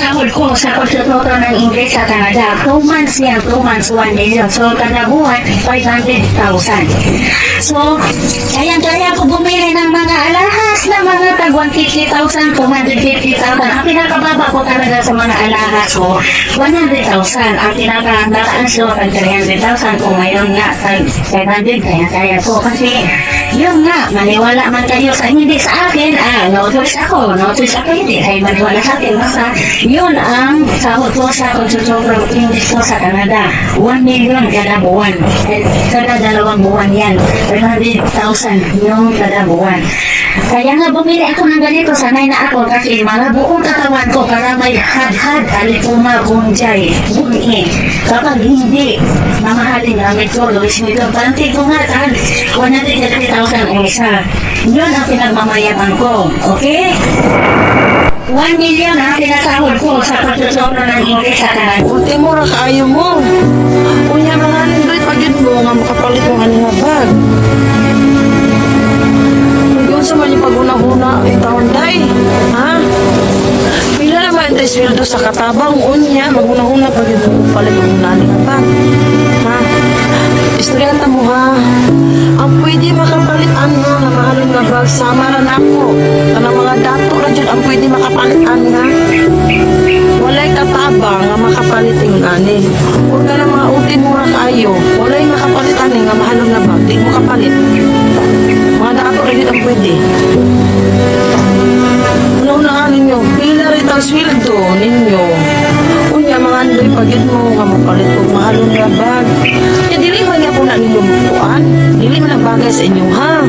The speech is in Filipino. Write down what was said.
sinasahod ko sa pagtututo ng English sa Canada. 2 months yan, 2 months, 1 million. So, kada buwan, 500,000. So, kaya ko bumili ng mga alahas na mga tag 150,000, 250,000. Ang pinakababa ko talaga sa mga alahas ko, 100,000. Ang pinakataas ko, tag 300,000. Kung mayroon nga, tag 700, kaya ko. Kasi, yun nga, maniwala man kayo sa hindi sa akin, no choice ako, hindi kayo maniwala sa akin. Basta, yun ang sahod ko sa pagtututo English ko sa Canada. 1 million kada buwan. Kada 2 buwan yan. 300,000 yung kada buwan. Kaya nga bumili ako ng ganito, sanay na ako kasi mga buong katawan ko para may had-had, alikuma, bunjay, bungi. Kapag hindi, mamahalin gamit ko, Luis Miguel, panty ko nga, 150,000 ang isa. Yun ang pinagmamayaman ko, okay? 1 million ang sinasahod ko sa pagtututo ng English sa Canada. Kunti mo ra kaayo mo. Unya mga nindot pagid mo nga makapalit mo ani nga bag. Yung sa man yung paguna-una taon day, ha? Pila naman tayo sweldo sa katabang unya maguna-una pagid mo palit mo nani nga bag. Ha? Istoryata mo ha. Ang pwede makapalit nga nga mahalong nga bag sama ra nako. Kanang mga dato ra jud ang pwede makapalit nga. Walay katabang nga makapalit ing ani. Huwag ka na mga utin mo ra kaayo. Walay makapalit ani nga mahalong nga bag. Di mo kapalit. Mga dato ra jud ang pwede. Una-unaan ninyo, pila rin ang sweldo ninyo. Unya mga andoy pagid mo nga mapalit og mahalong nga bag. Kaya dili man nga po na ninyo mutuan. Dili man ang bagay sa inyo ha.